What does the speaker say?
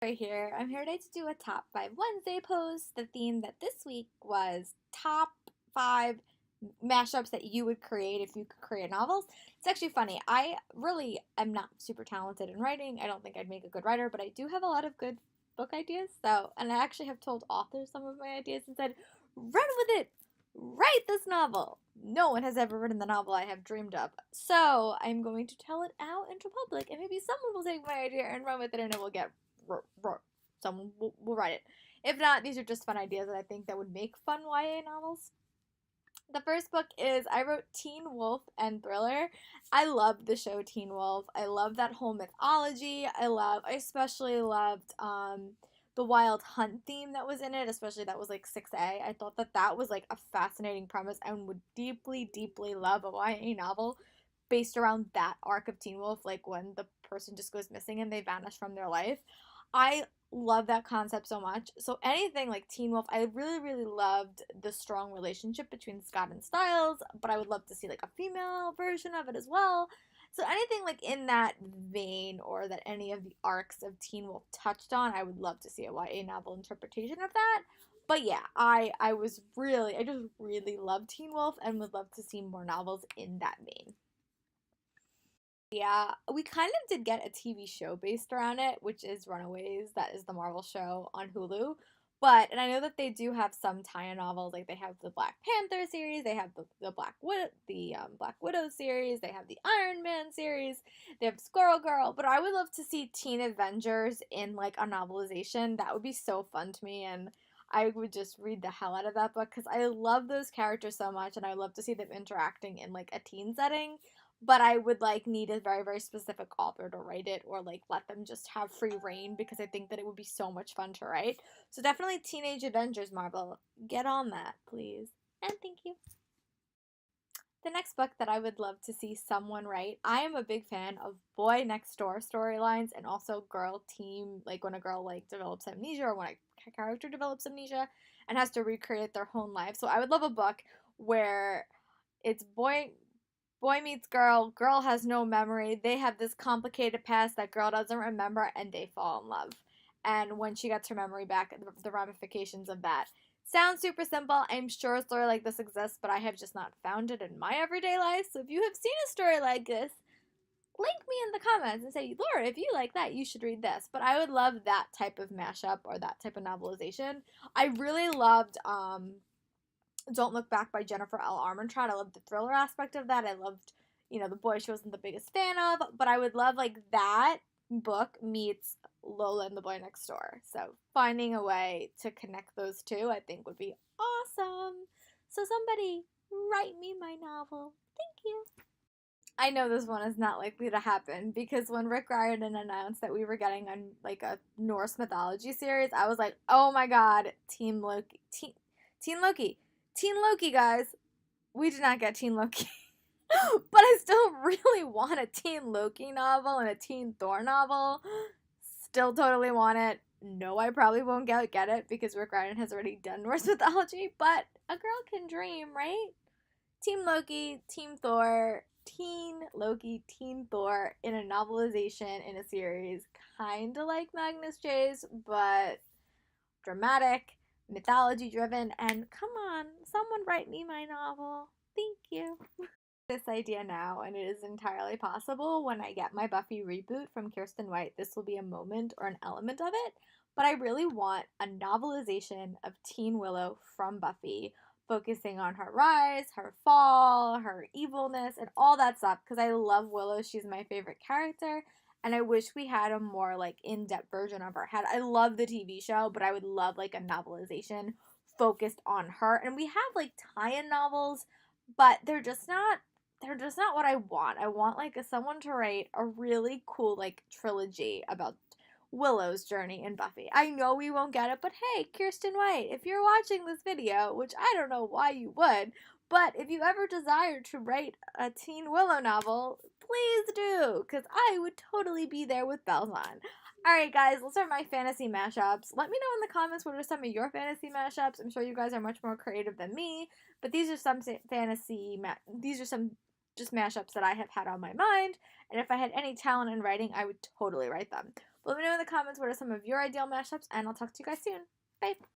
Right here. I'm here today to do a top 5 Wednesday post. The theme that this week was top 5 mashups that you would create if you could create novels. It's actually funny. I really am not super talented in writing. I don't think I'd make a good writer, but I do have a lot of good book ideas. And I actually have told authors some of my ideas and said, run with it. Write this novel. No one has ever written the novel I have dreamed of. So I'm going to tell it out into public, and maybe someone will take my idea and run with it, and it will get someone will write it. If not, these are just fun ideas that I think that would make fun YA novels. The first book is I wrote Teen Wolf and Thriller. I love the show Teen Wolf. I love that whole mythology. I especially loved the wild hunt theme that was in it, especially that was like 6A. I thought that was like a fascinating premise and would deeply, deeply love a YA novel based around that arc of Teen Wolf, like when the person just goes missing and they vanish from their life. I love that concept so much. So anything like Teen Wolf, I really, really loved the strong relationship between Scott and Styles, but I would love to see like a female version of it as well. So anything like in that vein or that any of the arcs of Teen Wolf touched on, I would love to see a YA novel interpretation of that. But yeah, I just really love Teen Wolf and would love to see more novels in that vein. Yeah, we kind of did get a TV show based around it, which is Runaways. That is the Marvel show on Hulu. And I know that they do have some tie-in novels, like they have the Black Panther series, they have the Black Widow series, they have the Iron Man series, they have Squirrel Girl. But I would love to see Teen Avengers in like a novelization. That would be so fun to me, and I would just read the hell out of that book because I love those characters so much, and I love to see them interacting in like a teen setting, but I would like need a very, very specific author to write it, or like let them just have free reign, because I think that it would be so much fun to write. So definitely Teenage Avengers, Marvel. Get on that, please. And thank you. The next book that I would love to see someone write, I am a big fan of boy next door storylines and also girl team, like when a girl like develops amnesia or when a character develops amnesia and has to recreate their own life. So I would love a book where it's boy meets girl, girl has no memory, they have this complicated past that girl doesn't remember, and they fall in love. And when she gets her memory back, the ramifications of that. Sounds super simple. I'm sure a story like this exists, but I have just not found it in my everyday life. So if you have seen a story like this, link me in the comments and say, Laura, if you like that, you should read this. But I would love that type of mashup or that type of novelization. I really loved Don't Look Back by Jennifer L. Armentrout. I loved the thriller aspect of that. I loved, the boy she wasn't the biggest fan of, but I would love like that book meets Lola and the Boy Next Door. So finding a way to connect those two, I think would be awesome. So somebody write me my novel. Thank you. I know this one is not likely to happen because when Rick Riordan announced that we were getting like a Norse mythology series, I was like, oh my god, Teen Loki, Teen Loki, guys. We did not get Teen Loki. But I still really want a Teen Loki novel and a Teen Thor novel. Still totally want it. No, I probably won't get it because Rick Riordan has already done Norse mythology, but a girl can dream, right? Team Loki, Team Thor, Teen Loki, Teen Thor in a novelization in a series, kind of like Magnus Chase, but dramatic, mythology driven, and come on, someone write me my novel. Thank you. This idea now, and it is entirely possible when I get my Buffy reboot from Kirsten White, this will be a moment or an element of it, but I really want a novelization of Teen Willow from Buffy, focusing on her rise, her fall, her evilness, and all that stuff, because I love Willow. She's my favorite character, and I wish we had a more like in-depth version of her. I love the TV show, but I would love like a novelization focused on her. And we have like tie-in novels, but they're just not what I want. I want like someone to write a really cool like trilogy about Willow's journey in Buffy. I know we won't get it, but hey, Kirsten White, if you're watching this video, which I don't know why you would, but if you ever desire to write a Teen Willow novel, please do, because I would totally be there with bells on. Alright guys, those are my fantasy mashups. Let me know in the comments what are some of your fantasy mashups. I'm sure you guys are much more creative than me, but these are some just mashups that I have had on my mind, and if I had any talent in writing, I would totally write them. But let me know in the comments what are some of your ideal mashups, and I'll talk to you guys soon. Bye!